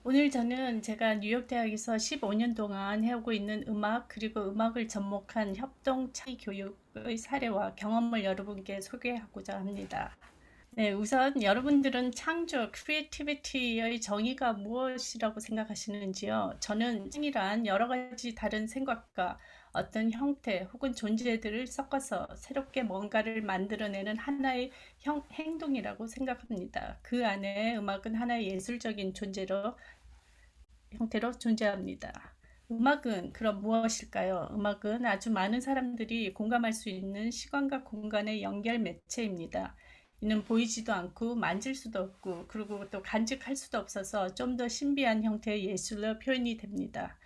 오늘 저는 제가 뉴욕 대학에서 15년 동안 해오고 있는 음악 그리고 음악을 접목한 협동 창의 교육의 사례와 경험을 여러분께 소개하고자 합니다. 네, 우선 여러분들은 창조, 크리에이티비티의 정의가 무엇이라고 생각하시는지요? 저는 창이란 여러 가지 다른 생각과 어떤 형태 혹은 존재들을 섞어서 새롭게 뭔가를 만들어내는 하나의 행동이라고 생각합니다. 그 안에 음악은 하나의 예술적인 형태로 존재합니다. 음악은 그럼 무엇일까요? 음악은 아주 많은 사람들이 공감할 수 있는 시간과 공간의 연결 매체입니다. 이는 보이지도 않고 만질 수도 없고 그리고 또 간직할 수도 없어서 좀 더 신비한 형태의 예술로 표현이 됩니다.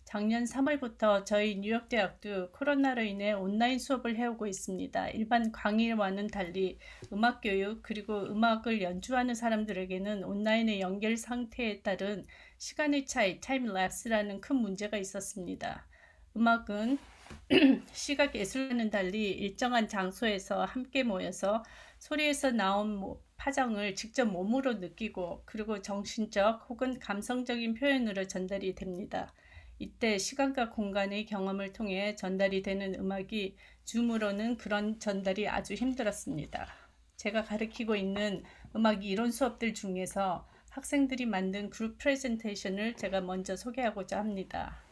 작년 3월부터 저희 뉴욕대학도 코로나로 인해 온라인 수업을 해오고 있습니다. 일반 강의와는 달리 음악교육 그리고 음악을 연주하는 사람들에게는 온라인의 연결 상태에 따른 시간의 차이, 타임랩스라는 큰 문제가 있었습니다. 음악은 시각 예술과는 달리 일정한 장소에서 함께 모여서 소리에서 나온 파장을 직접 몸으로 느끼고 그리고 정신적 혹은 감성적인 표현으로 전달이 됩니다. 이때 시간과 공간의 경험을 통해 전달이 되는 음악이 줌으로는 그런 전달이 아주 힘들었습니다. 제가 가르치고 있는 음악 이론 수업들 중에서 학생들이 만든 그룹 프레젠테이션을 제가 먼저 소개하고자 합니다.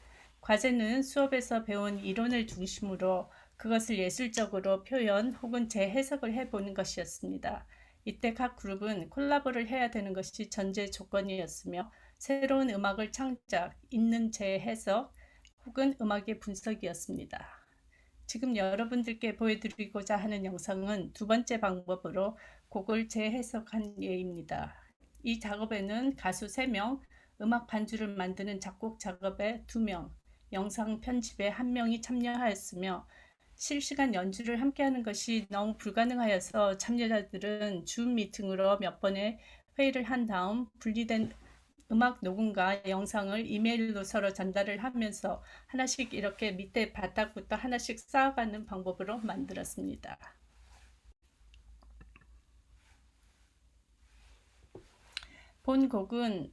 과제는 수업에서 배운 이론을 중심으로 그것을 예술적으로 표현 혹은 재해석을 해보는 것이었습니다. 이때 각 그룹은 콜라보를 해야 되는 것이 전제 조건이었으며 새로운 음악을 창작, 있는 재해석 혹은 음악의 분석이었습니다. 지금 여러분들께 보여드리고자 하는 영상은 두 번째 방법으로 곡을 재해석한 예입니다. 이 작업에는 가수 3명, 음악 반주를 만드는 작곡 작업에 2명, 영상 편집에 1명이 참여하였으며 실시간 연주를 함께하는 것이 너무 불가능하여서 참여자들은 줌 미팅으로 몇 번의 회의를 한 다음 분리된 음악 녹음과 영상을 이메일로 서로 전달을 하면서 하나씩 이렇게 밑에 바닥부터 하나씩 쌓아가는 방법으로 만들었습니다. 본 곡은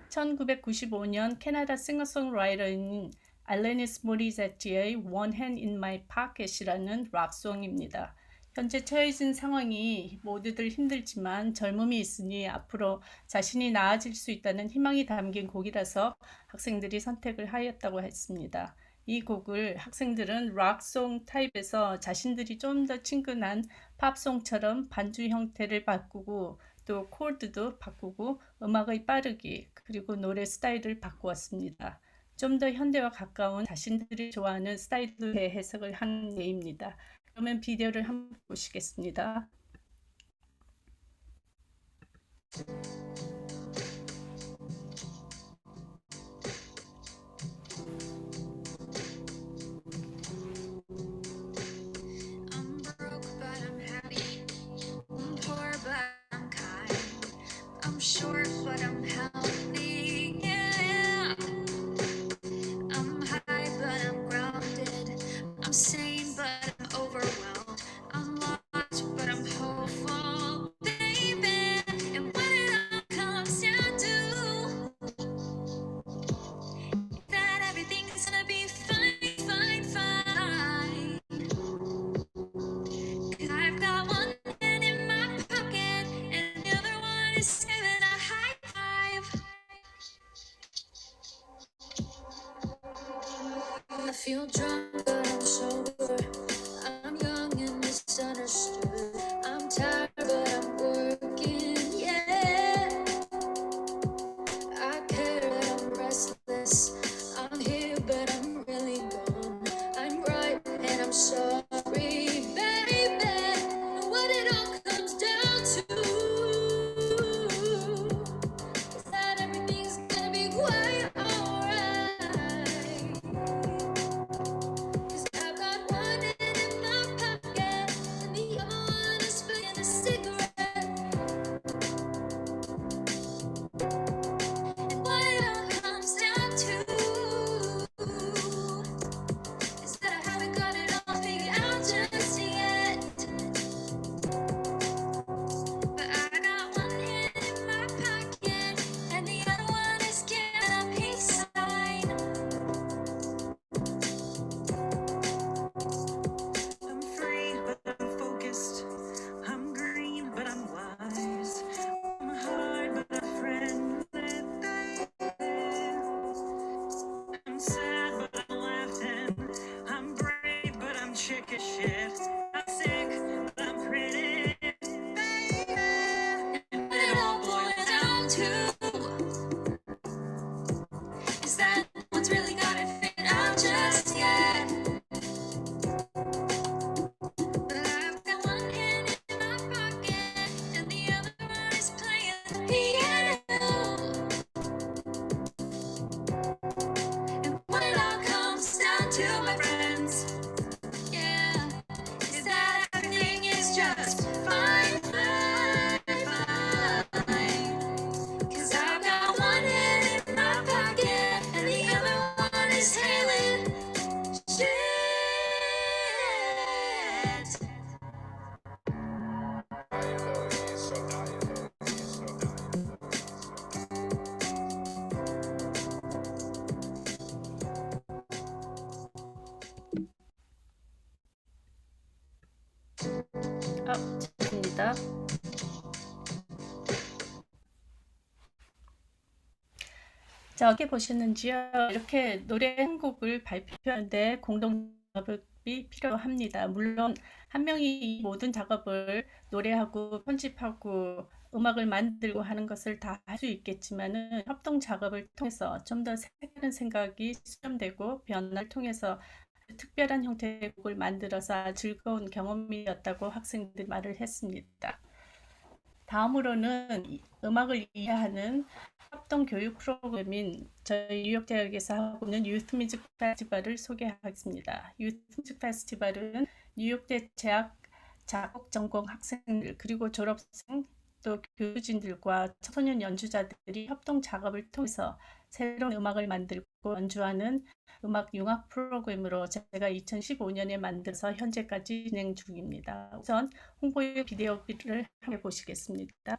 1995년 캐나다 싱어송라이터인 알레니스 모리제티의 One Hand in My Pocket이라는 락송입니다. 현재 처해진 상황이 모두들 힘들지만 젊음이 있으니 앞으로 자신이 나아질 수 있다는 희망이 담긴 곡이라서 학생들이 선택을 하였다고 했습니다. 이 곡을 학생들은 락송 타입에서 자신들이 좀 더 친근한 팝송처럼 반주 형태를 바꾸고 또 코드도 바꾸고 음악의 빠르기 그리고 노래 스타일을 바꾸었습니다. 좀 더 현대와 가까운 자신들이 좋아하는 스타일로 재해석을 한 예입니다. 그러면 비디오를 한번 보시겠습니다. I'm broke, but I'm happy. I'm poor, but I'm kind. I'm short, but I'm healthy. Yeah. I'm high, but I'm grounded. I'm sane, but I'm overwhelmed. I'm lost, but I'm hopeful, baby. And when it all comes down to that, everything's gonna be fine, fine, fine. 'Cause I've got one hand in my pocket and the other one is giving a high five. I feel drunk, but I'm sober. I'm young and misunderstood. I'm tired, but I'm working, yeah. I care, but I'm restless. I'm here, but I'm really gone. I'm right, and I'm sorry, baby. What it all comes down to is that everything's gonna be quite alright. 죄송합니다. 자, 어떻게 보셨는지요? 이렇게 노래 한 곡을 발표하는데 공동 작업이 필요합니다. 물론 한 명이 이 모든 작업을 노래하고 편집하고 음악을 만들고 하는 것을 다 할 수 있겠지만은 협동 작업을 통해서 좀 더 색다른 생각이 수렴되고 변화를 통해서 특별한 형태의 곡을 만들어서 즐거운 경험이었다고 학생들이 말을 했습니다. 다음으로는 음악을 이해하는 합동 교육 프로그램인 저희 뉴욕 대학에서 하고 있는 유th 뮤직 페스티벌을 소개하겠습니다. 유th 뮤직 페스티벌은 뉴욕대 대학 작곡 전공 학생들 그리고 졸업생 또 교수진들과 청소년 연주자들이 협동 작업을 통해서 새로운 음악을 만들고 연주하는 음악 융합 프로그램으로 제가 2015년에 만들어서 현재까지 진행 중입니다. 우선 홍보의 비디오를 함께 보시겠습니다.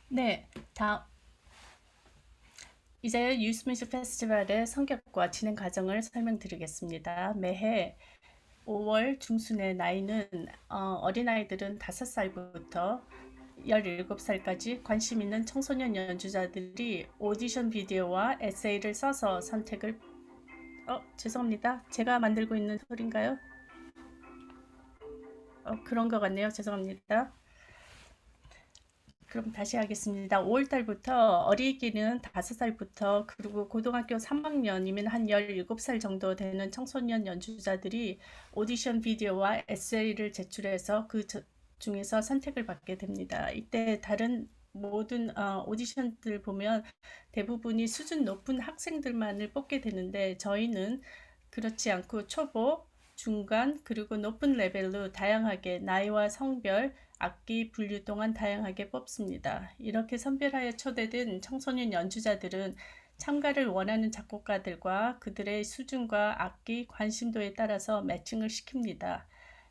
네, 이제 유스 뮤직 페스티벌의 성격과 진행 과정을 설명드리겠습니다. 매해 5월 중순의 나이는 어린아이들은 5살부터 17살까지 관심 있는 청소년 연주자들이 오디션 비디오와 에세이를 써서 선택을 죄송합니다. 제가 만들고 있는 소리인가요? 그런 것 같네요. 죄송합니다. 그럼 다시 하겠습니다. 5월 달부터 어리기는 5살부터 그리고 고등학교 3학년이면 한 17살 정도 되는 청소년 연주자들이 오디션 비디오와 에세이를 제출해서 그 중에서 선택을 받게 됩니다. 이때 다른 모든 오디션들 보면 대부분이 수준 높은 학생들만을 뽑게 되는데 저희는 그렇지 않고 초보, 중간, 그리고 높은 레벨로 다양하게 나이와 성별, 악기 분류 동안 다양하게 뽑습니다. 이렇게 선별하여 초대된 청소년 연주자들은 참가를 원하는 작곡가들과 그들의 수준과 악기 관심도에 따라서 매칭을 시킵니다.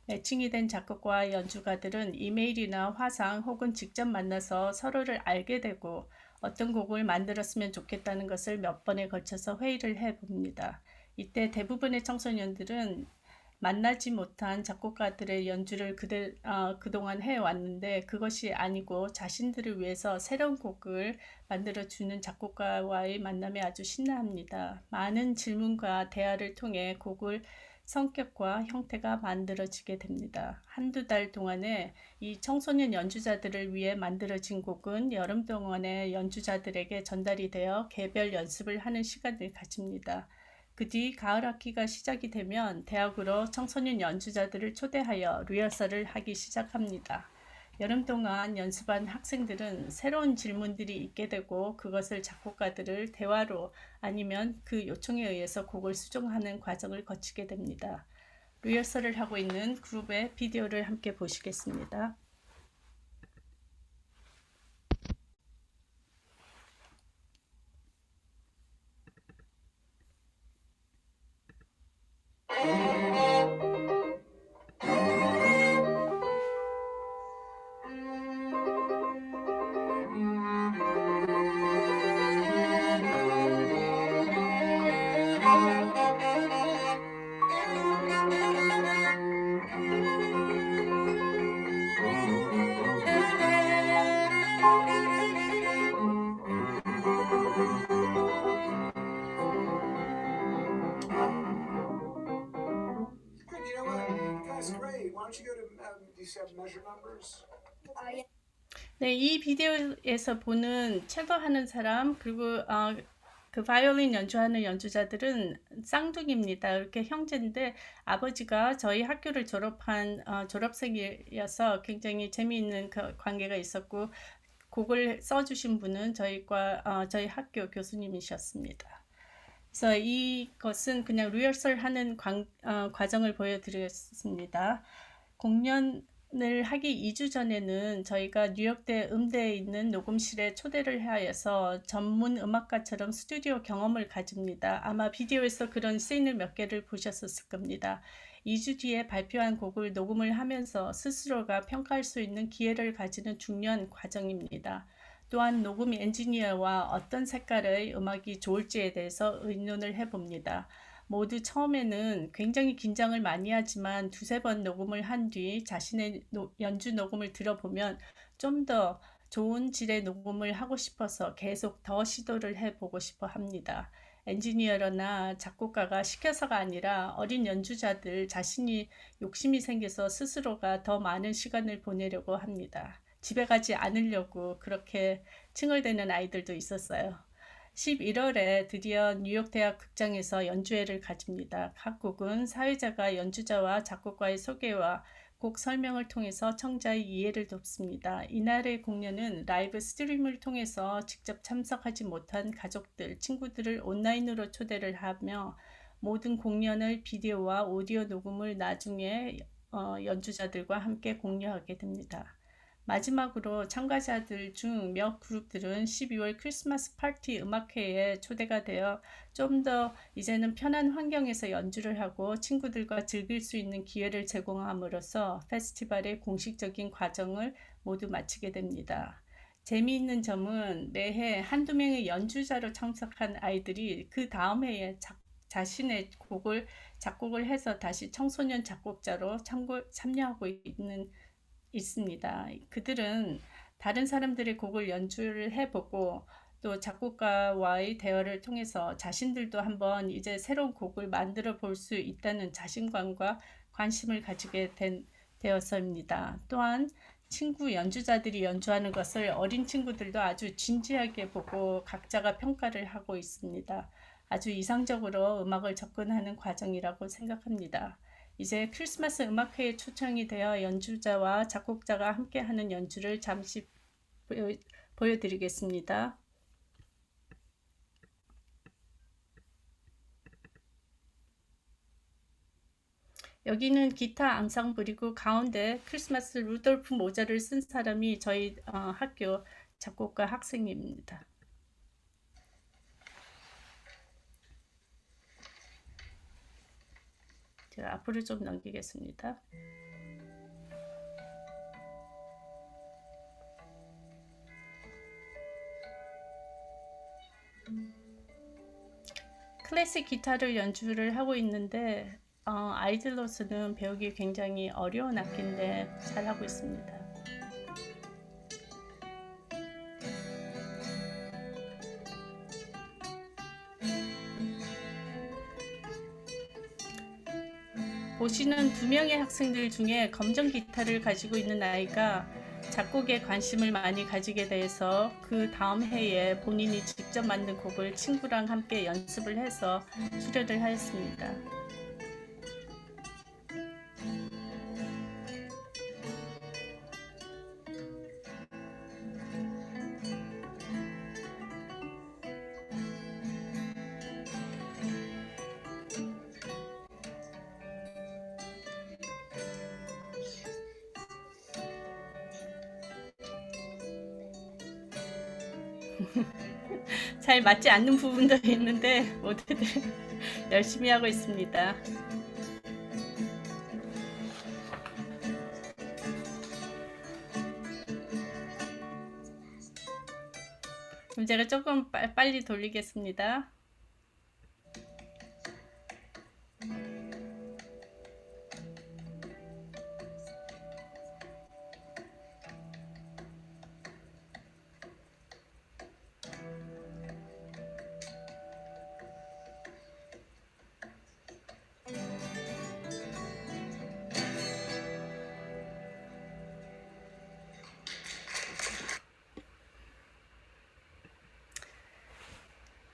매칭이 된 작곡가와 연주가들은 이메일이나 화상 혹은 직접 만나서 서로를 알게 되고 어떤 곡을 만들었으면 좋겠다는 것을 몇 번에 걸쳐서 회의를 해봅니다. 이때 대부분의 청소년들은 만나지 못한 작곡가들의 연주를 그동안 해왔는데 그것이 아니고 자신들을 위해서 새로운 곡을 만들어주는 작곡가와의 만남에 아주 신나합니다. 많은 질문과 대화를 통해 곡을 성격과 형태가 만들어지게 됩니다. 한두 달 동안에 이 청소년 연주자들을 위해 만들어진 곡은 여름 동안에 연주자들에게 전달이 되어 개별 연습을 하는 시간을 가집니다. 그 뒤 가을 학기가 시작이 되면 대학으로 청소년 연주자들을 초대하여 리허설을 하기 시작합니다. 여름 동안 연습한 학생들은 새로운 질문들이 있게 되고 그것을 작곡가들을 대화로 아니면 그 요청에 의해서 곡을 수정하는 과정을 거치게 됩니다. 리허설을 하고 있는 그룹의 비디오를 함께 보시겠습니다. Good, you know what? That's great. Why don't you go to, do you have measure numbers? 네, 이 비디오에서 보는 첼로하는 사람 그리고 그 바이올린 연주하는 연주자들은 쌍둥이입니다. 이렇게 형제인데 아버지가 저희 학교를 졸업한 졸업생이어서 굉장히 재미있는 그 관계가 있었고 곡을 써주신 분은 저희 학교 교수님이셨습니다. 그래서 이것은 그냥 리허설 하는 과정을 보여드리겠습니다. 공연을 하기 2주 전에는 저희가 뉴욕대 음대에 있는 녹음실에 초대를 하여서 전문 음악가처럼 스튜디오 경험을 가집니다. 아마 비디오에서 그런 씬을 몇 개를 보셨을 겁니다. 2주 뒤에 발표한 곡을 녹음을 하면서 스스로가 평가할 수 있는 기회를 가지는 중요한 과정입니다. 또한 녹음 엔지니어와 어떤 색깔의 음악이 좋을지에 대해서 의논을 해봅니다. 모두 처음에는 굉장히 긴장을 많이 하지만 두세 번 녹음을 한 뒤 자신의 연주 녹음을 들어보면 좀 더 좋은 질의 녹음을 하고 싶어서 계속 더 시도를 해보고 싶어 합니다. 엔지니어나 작곡가가 시켜서가 아니라 어린 연주자들 자신이 욕심이 생겨서 스스로가 더 많은 시간을 보내려고 합니다. 집에 가지 않으려고 그렇게 칭얼대는 아이들도 있었어요. 11월에 드디어 뉴욕 대학 극장에서 연주회를 가집니다. 각 곡은 사회자가 연주자와 작곡가의 소개와 곡 설명을 통해서 청자의 이해를 돕습니다. 이날의 공연은 라이브 스트림을 통해서 직접 참석하지 못한 가족들, 친구들을 온라인으로 초대를 하며 모든 공연의 비디오와 오디오 녹음을 나중에 연주자들과 함께 공유하게 됩니다. 마지막으로 참가자들 중 몇 그룹들은 12월 크리스마스 파티 음악회에 초대가 되어 좀 더 이제는 편한 환경에서 연주를 하고 친구들과 즐길 수 있는 기회를 제공함으로써 페스티벌의 공식적인 과정을 모두 마치게 됩니다. 재미있는 점은 매해 한두 명의 연주자로 참석한 아이들이 그 다음 해에 자신의 곡을 작곡을 해서 다시 청소년 작곡자로 참여하고 있습니다. 그들은 다른 사람들의 곡을 연주를 해보고 또 작곡가와의 대화를 통해서 자신들도 한번 이제 새로운 곡을 만들어 볼 수 있다는 자신감과 관심을 가지게 되어서입니다. 또한 친구 연주자들이 연주하는 것을 어린 친구들도 아주 진지하게 보고 각자가 평가를 하고 있습니다. 아주 이상적으로 음악을 접근하는 과정이라고 생각합니다. 이제 크리스마스 음악회에 초청이 되어 연주자와 작곡자가 함께하는 연주를 잠시 보여드리겠습니다. 여기는 기타 앙상블이고 가운데 크리스마스 루돌프 모자를 쓴 사람이 저희 학교 작곡가 학생입니다. 제가 앞으로 좀 넘기겠습니다. 클래식 기타를 연주를 하고 있는데 아이들로서는 배우기 굉장히 어려운 악기인데 잘하고 있습니다. 보시는 두 명의 학생들 중에 검정 기타를 가지고 있는 아이가 작곡에 관심을 많이 가지게 돼서 그 다음 해에 본인이 직접 만든 곡을 친구랑 함께 연습을 해서 수료를 하였습니다. 잘 맞지 않는 부분도 있는데 모두들 열심히 하고 있습니다. 그럼 제가 조금 빨리 돌리겠습니다.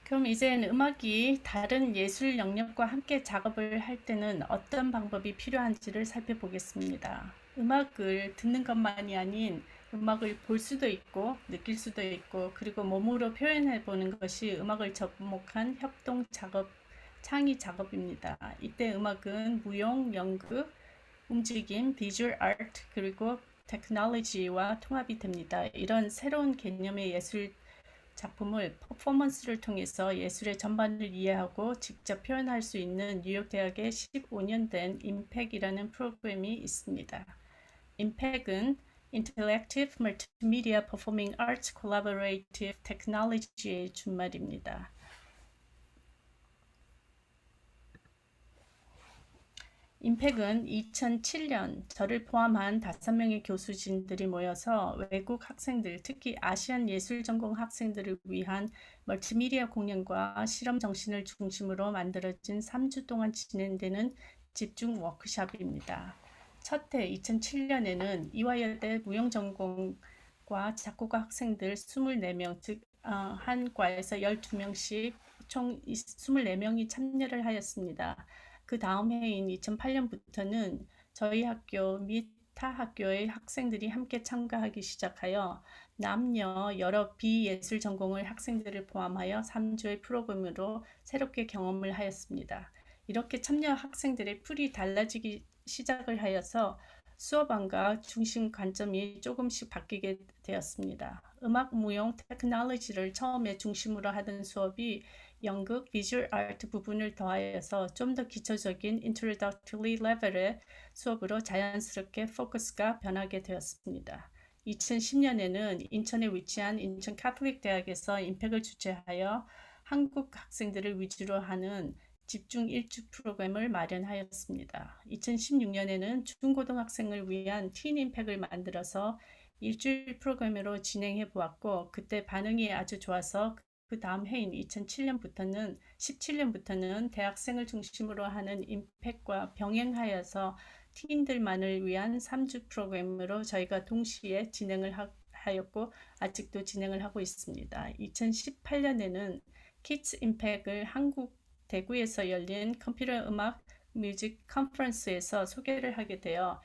그럼 이제는 음악이 다른 예술 영역과 함께 작업을 할 때는 어떤 방법이 필요한지를 살펴보겠습니다. 음악을 듣는 것만이 아닌 음악을 볼 수도 있고 느낄 수도 있고 그리고 몸으로 표현해 보는 것이 음악을 접목한 협동 작업, 창의 작업입니다. 이때 음악은 무용, 연극, 움직임, 비주얼 아트 그리고 테크놀로지와 통합이 됩니다. 이런 새로운 개념의 예술 작품을 퍼포먼스를 통해서 예술의 전반을 이해하고 직접 표현할 수 있는 뉴욕 대학의 15년 된 임팩이라는 프로그램이 있습니다. 임팩은 Interactive Multimedia Performing Arts Collaborative Technology의 준말입니다. 임팩은 2007년 저를 포함한 5명의 교수진들이 모여서 외국 학생들, 특히 아시안 예술 전공 학생들을 위한 멀티미디어 공연과 실험 정신을 중심으로 만들어진 3주 동안 진행되는 집중 워크숍입니다. 첫 해 2007년에는 이화여대 무용전공과 작곡가 학생들 24명, 즉 한 과에서 12명씩 총 24명이 참여를 하였습니다. 그 다음 해인 2008년부터는 저희 학교 및 타 학교의 학생들이 함께 참가하기 시작하여 남녀 여러 비예술 전공의 학생들을 포함하여 3주의 프로그램으로 새롭게 경험을 하였습니다. 이렇게 참여 학생들의 풀이 달라지기 시작을 하여서 수업안과 중심 관점이 조금씩 바뀌게 되었습니다. 음악, 무용, 테크놀로지를 처음에 중심으로 하던 수업이 연극, 비주얼 아트 부분을 더하여서 좀 더 기초적인 introductory level의 수업으로 자연스럽게 포커스가 변하게 되었습니다. 2010년에는 인천에 위치한 인천 카톨릭 대학에서 임팩을 주최하여 한국 학생들을 위주로 하는 집중 일주 프로그램을 마련하였습니다. 2016년에는 중고등학생을 위한 틴 임팩을 만들어서 일주일 프로그램으로 진행해 보았고 그때 반응이 아주 좋아서 그 다음 해인 17년부터는 대학생을 중심으로 하는 임팩과 병행하여서 티인들만을 위한 3주 프로그램으로 저희가 동시에 진행을 하였고 아직도 진행을 하고 있습니다. 2018년에는 키츠 임팩을 한국 대구에서 열린 컴퓨터 음악 뮤직 컨퍼런스에서 소개를 하게 되어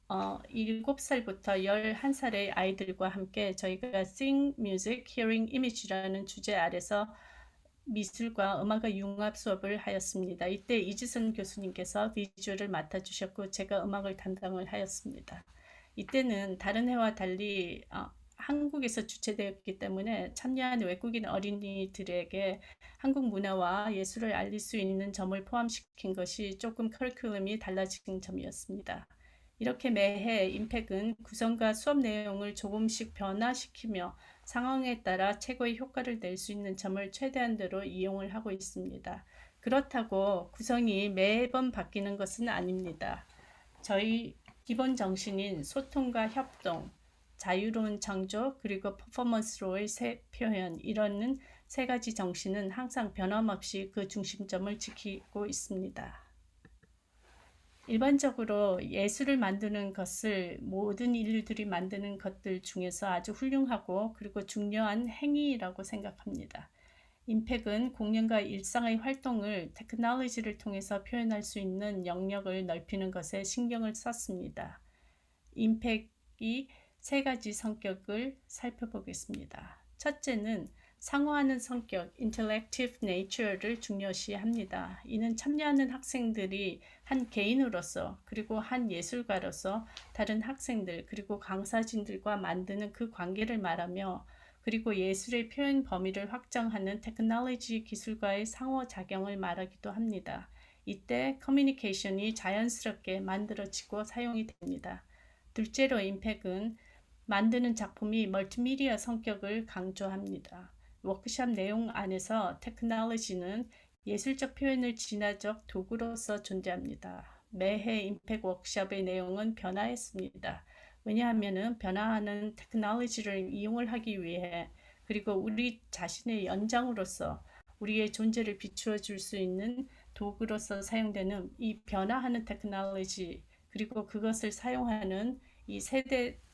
7살부터 11살의 아이들과 함께 저희가 Sing Music, Hearing Image라는 주제 아래서 미술과 음악의 융합 수업을 하였습니다. 이때 이지선 교수님께서 비주얼을 맡아주셨고 제가 음악을 담당을 하였습니다. 이때는 다른 해와 달리 한국에서 주최되었기 때문에 참여한 외국인 어린이들에게 한국 문화와 예술을 알릴 수 있는 점을 포함시킨 것이 조금 커리큘럼이 달라진 점이었습니다. 이렇게 매해 임팩은 구성과 수업 내용을 조금씩 변화시키며 상황에 따라 최고의 효과를 낼 수 있는 점을 최대한대로 이용을 하고 있습니다. 그렇다고 구성이 매번 바뀌는 것은 아닙니다. 저희 기본 정신인 소통과 협동, 자유로운 창조, 그리고 퍼포먼스로의 새 표현, 이런 세 가지 정신은 항상 변함없이 그 중심점을 지키고 있습니다. 일반적으로 예술을 만드는 것을 모든 인류들이 만드는 것들 중에서 아주 훌륭하고 그리고 중요한 행위라고 생각합니다. 임팩은 공연과 일상의 활동을 테크놀로지를 통해서 표현할 수 있는 영역을 넓히는 것에 신경을 썼습니다. 임팩이 세 가지 성격을 살펴보겠습니다. 첫째는 상호하는 성격, intellective nature를 중요시합니다. 이는 참여하는 학생들이 한 개인으로서 그리고 한 예술가로서 다른 학생들 그리고 강사진들과 만드는 그 관계를 말하며 그리고 예술의 표현 범위를 확장하는 테크놀로지 기술과의 상호작용을 말하기도 합니다. 이때 커뮤니케이션이 자연스럽게 만들어지고 사용이 됩니다. 둘째로 임팩은 만드는 작품이 멀티미디어 성격을 강조합니다. 워크숍 내용 안에서 테크놀로지는 예술적 표현을 진화적 도구로서 존재합니다. 매해 임팩 워크숍의 내용은 변화했습니다. 왜냐하면 변화하는 테크놀로지를 이용을 하기 위해 그리고 우리 자신의 연장으로서 우리의 존재를 비추어 줄 수 있는 도구로서 사용되는 이 변화하는 테크놀로지 그리고 그것을 사용하는 이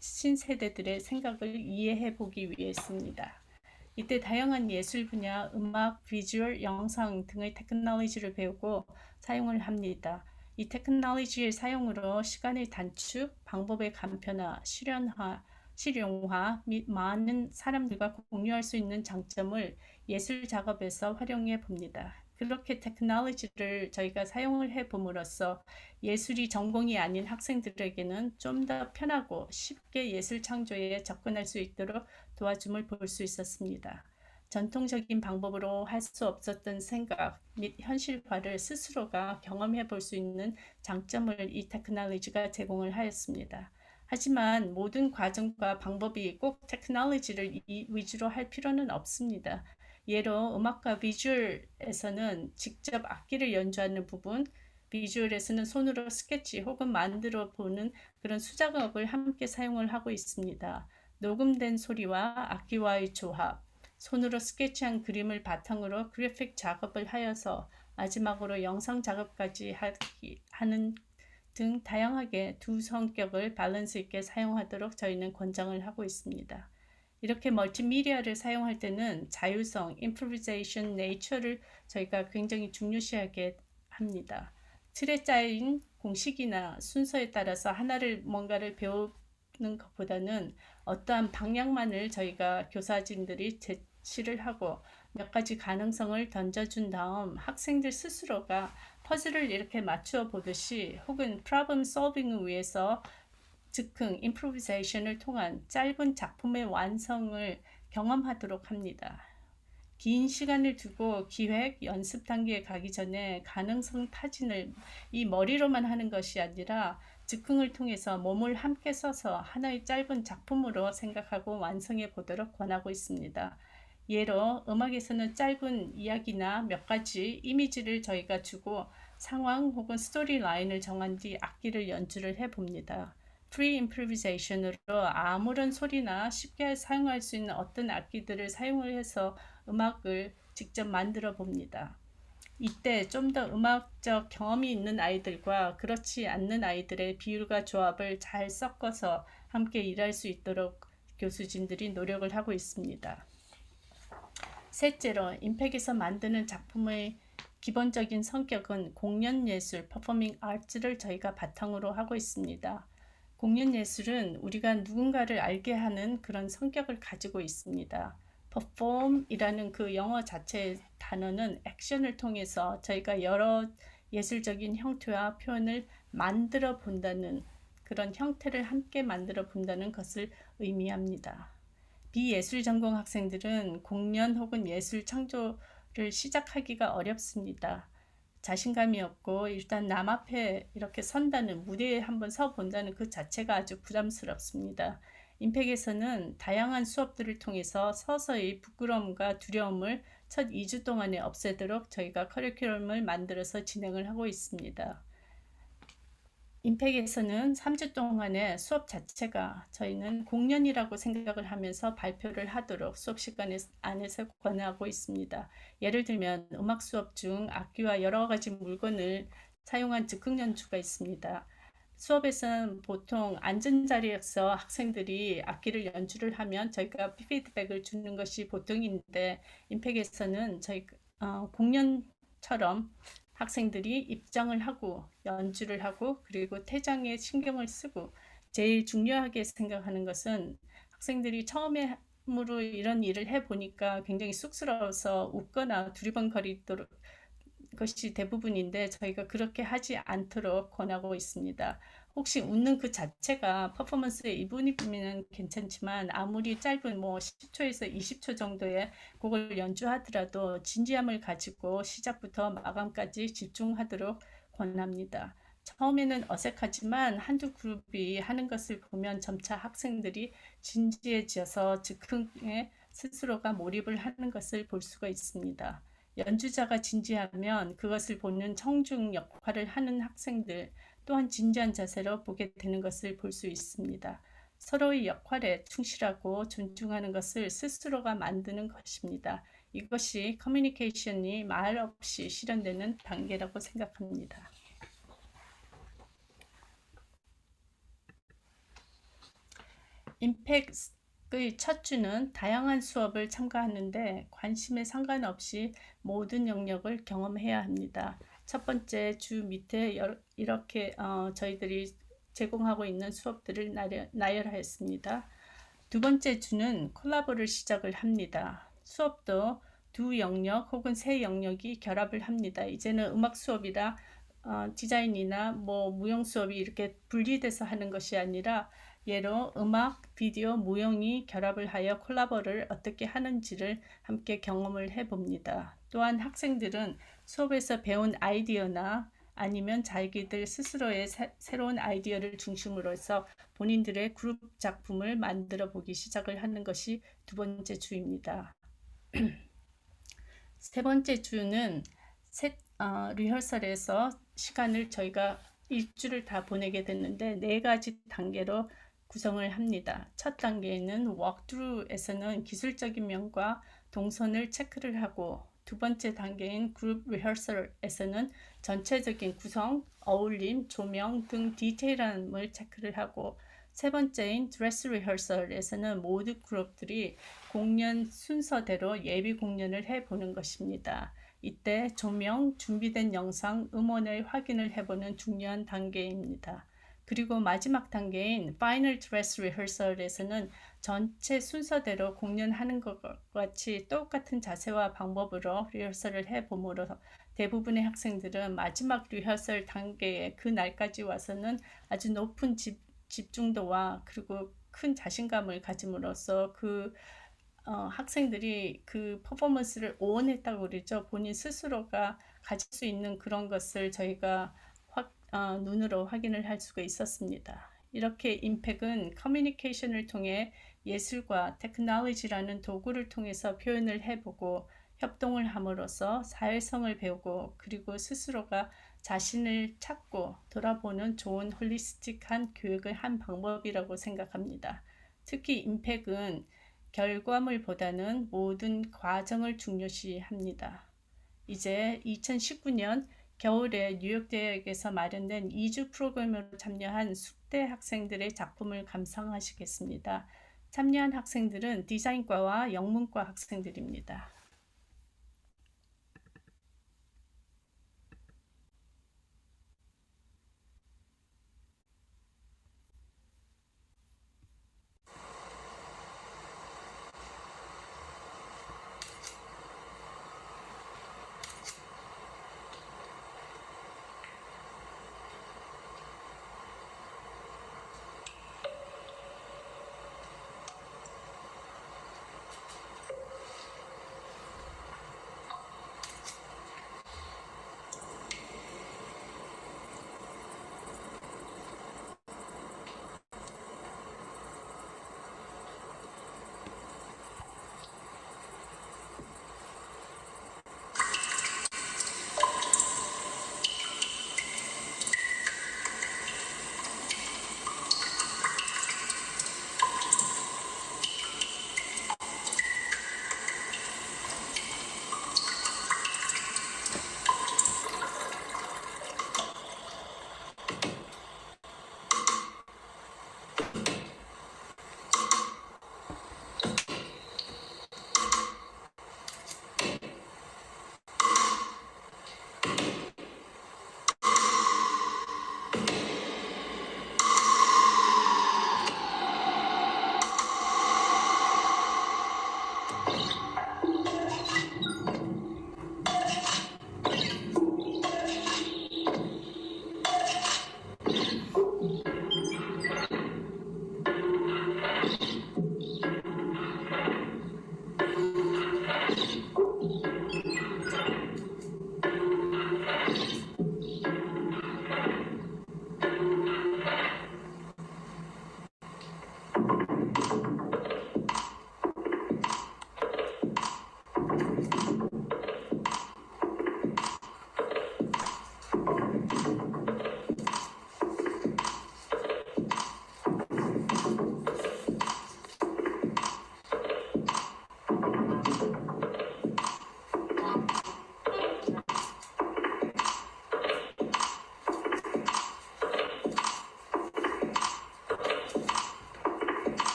신세대들의 생각을 이해해 보기 위해서입니다. 이때 다양한 예술 분야, 음악, 비주얼, 영상 등의 테크놀로지를 배우고 사용을 합니다. 이 테크놀로지의 사용으로 시간의 단축, 방법의 간편화, 실용화 및 많은 사람들과 공유할 수 있는 장점을 예술 작업에서 활용해 봅니다. 그렇게 테크놀로지를 저희가 사용을 해 봄으로써 예술이 전공이 아닌 학생들에게는 좀 더 편하고 쉽게 예술 창조에 접근할 수 있도록 도와줌을 볼 수 있었습니다. 전통적인 방법으로 할 수 없었던 생각 및 현실화를 스스로가 경험해 볼 수 있는 장점을 이 테크놀로지가 제공을 하였습니다. 하지만 모든 과정과 방법이 꼭 테크놀로지를 위주로 할 필요는 없습니다. 예로 음악과 비주얼에서는 직접 악기를 연주하는 부분, 비주얼에서는 손으로 스케치 혹은 만들어 보는 그런 수작업을 함께 사용을 하고 있습니다. 녹음된 소리와 악기와의 조합, 손으로 스케치한 그림을 바탕으로 그래픽 작업을 하여서 마지막으로 영상 작업까지 하는 등 다양하게 두 성격을 밸런스 있게 사용하도록 저희는 권장을 하고 있습니다. 이렇게 멀티미디어를 사용할 때는 자유성, improvisation, nature를 저희가 굉장히 중요시하게 합니다. 틀에 짜인 공식이나 순서에 따라서 하나를 뭔가를 배우는 것보다는 어떠한 방향만을 저희가 교사진들이 제시를 하고 몇 가지 가능성을 던져준 다음 학생들 스스로가 퍼즐을 이렇게 맞추어 보듯이 혹은 problem solving을 위해서 즉흥 improvisation을 통한 짧은 작품의 완성을 경험하도록 합니다. 긴 시간을 두고 기획, 연습 단계에 가기 전에 가능성 타진을 이 머리로만 하는 것이 아니라 즉흥을 통해서 몸을 함께 써서 하나의 짧은 작품으로 생각하고 완성해 보도록 권하고 있습니다. 예로 음악에서는 짧은 이야기나 몇 가지 이미지를 저희가 주고 상황 혹은 스토리 라인을 정한 뒤 악기를 연주를 해 봅니다. 프리 임프로비제이션으로 아무런 소리나 쉽게 사용할 수 있는 어떤 악기들을 사용을 해서 음악을 직접 만들어 봅니다. 이때 좀 더 음악적 경험이 있는 아이들과 그렇지 않는 아이들의 비율과 조합을 잘 섞어서 함께 일할 수 있도록 교수진들이 노력을 하고 있습니다. 셋째로 임팩에서 만드는 작품의 기본적인 성격은 공연 예술, 퍼포밍 아트를 저희가 바탕으로 하고 있습니다. 공연 예술은 우리가 누군가를 알게 하는 그런 성격을 가지고 있습니다. perform이라는 그 영어 자체의 단어는 액션을 통해서 저희가 여러 예술적인 형태와 표현을 만들어 본다는 그런 형태를 함께 만들어 본다는 것을 의미합니다. 비예술 전공 학생들은 공연 혹은 예술 창조를 시작하기가 어렵습니다. 자신감이 없고 일단 남 앞에 이렇게 선다는 무대에 한번 서 본다는 그 자체가 아주 부담스럽습니다. 임팩에서는 다양한 수업들을 통해서 서서히 부끄러움과 두려움을 첫 2주 동안에 없애도록 저희가 커리큘럼을 만들어서 진행을 하고 있습니다. 임팩에서는 3주 동안의 수업 자체가 저희는 공연이라고 생각을 하면서 발표를 하도록 수업 시간 안에서 권하고 있습니다. 예를 들면 음악 수업 중 악기와 여러 가지 물건을 사용한 즉흥 연주가 있습니다. 수업에서는 보통 앉은 자리에서 학생들이 악기를 연주를 하면 저희가 피드백을 주는 것이 보통인데 임팩에서는 저희 공연처럼 학생들이 입장을 하고 연주를 하고 그리고 퇴장에 신경을 쓰고 제일 중요하게 생각하는 것은 학생들이 처음으로 이런 일을 해보니까 굉장히 쑥스러워서 웃거나 두리번거리도록 것이 대부분인데 저희가 그렇게 하지 않도록 권하고 있습니다. 혹시 웃는 그 자체가 퍼포먼스의 일부이면 괜찮지만 아무리 짧은 뭐 10초에서 20초 정도의 곡을 연주하더라도 진지함을 가지고 시작부터 마감까지 집중하도록 권합니다. 처음에는 어색하지만 한두 그룹이 하는 것을 보면 점차 학생들이 진지해져서 즉흥에 스스로가 몰입을 하는 것을 볼 수가 있습니다. 연주자가 진지하면 그것을 보는 청중 역할을 하는 학생들 또한 진지한 자세로 보게 되는 것을 볼 수 있습니다. 서로의 역할에 충실하고 존중하는 것을 스스로가 만드는 것입니다. 이것이 커뮤니케이션이 말 없이 실현되는 단계라고 생각합니다. 임팩의 첫 주는 다양한 수업을 참가하는데 관심에 상관없이 모든 영역을 경험해야 합니다. 첫 번째 주 밑에 이렇게 저희들이 제공하고 있는 수업들을 나열하였습니다. 두 번째 주는 콜라보를 시작을 합니다. 수업도 두 영역 혹은 세 영역이 결합을 합니다. 이제는 음악 수업이라 디자인이나 뭐 무용 수업이 이렇게 분리돼서 하는 것이 아니라 예로 음악, 비디오, 무용이 결합을 하여 콜라보를 어떻게 하는지를 함께 경험을 해봅니다. 또한 학생들은 수업에서 배운 아이디어나 아니면 자기들 스스로의 새로운 아이디어를 중심으로 해서 본인들의 그룹 작품을 만들어 보기 시작을 하는 것이 두 번째 주입니다. 세 번째 주는 리허설에서 시간을 저희가 일주를 다 보내게 됐는데 네 가지 단계로 구성을 합니다. 첫 단계에는 워크트루에서는 기술적인 면과 동선을 체크를 하고 두 번째 단계인 그룹 리허설에서는 전체적인 구성, 어울림, 조명 등 디테일함을 체크를 하고 세 번째인 드레스 리허설에서는 모든 그룹들이 공연 순서대로 예비 공연을 해보는 것입니다. 이때 조명, 준비된 영상, 음원을 확인을 해보는 중요한 단계입니다. 그리고 마지막 단계인 Final Dress Rehearsal에서는 전체 순서대로 공연하는 것과 같이 똑같은 자세와 방법으로 리허설을 해봄으로 대부분의 학생들은 마지막 리허설 단계에 그 날까지 와서는 아주 높은 집중도와 그리고 큰 자신감을 가짐으로써 학생들이 그 퍼포먼스를 오온했다고 그러죠. 본인 스스로가 가질 수 있는 그런 것을 저희가 눈으로 확인을 할 수가 있었습니다. 이렇게 임팩은 커뮤니케이션을 통해 예술과 테크놀로지라는 도구를 통해서 표현을 해보고 협동을 함으로써 사회성을 배우고 그리고 스스로가 자신을 찾고 돌아보는 좋은 홀리스틱한 교육을 한 방법이라고 생각합니다. 특히 임팩은 결과물보다는 모든 과정을 중요시합니다. 이제 2019년 겨울에 뉴욕 대학에서 마련된 2주 프로그램으로 참여한 숙대 학생들의 작품을 감상하시겠습니다. 참여한 학생들은 디자인과와 영문과 학생들입니다.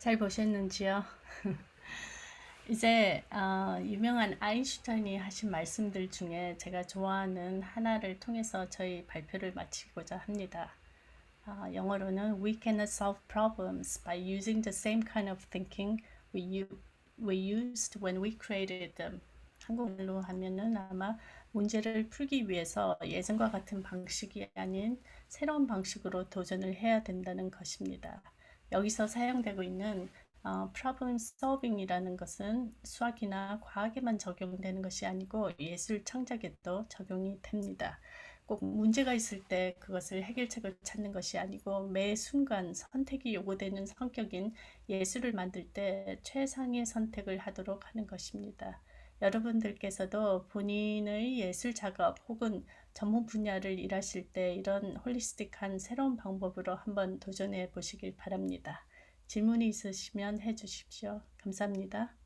잘 보셨는지요? 이제 유명한 아인슈타인이 하신 말씀들 중에 제가 좋아하는 하나를 통해서 저희 발표를 마치고자 합니다. 영어로는 We cannot solve problems by using the same kind of thinking we used when we created them. 한국말로 하면은 아마 문제를 풀기 위해서 예전과 같은 방식이 아닌 새로운 방식으로 도전을 해야 된다는 것입니다. 여기서 사용되고 있는 problem solving이라는 것은 수학이나 과학에만 적용되는 것이 아니고 예술 창작에도 적용이 됩니다. 꼭 문제가 있을 때 그것을 해결책을 찾는 것이 아니고 매 순간 선택이 요구되는 성격인 예술을 만들 때 최상의 선택을 하도록 하는 것입니다. 여러분들께서도 본인의 예술 작업 혹은 전문 분야를 일하실 때 이런 홀리스틱한 새로운 방법으로 한번 도전해 보시길 바랍니다. 질문이 있으시면 해주십시오. 감사합니다.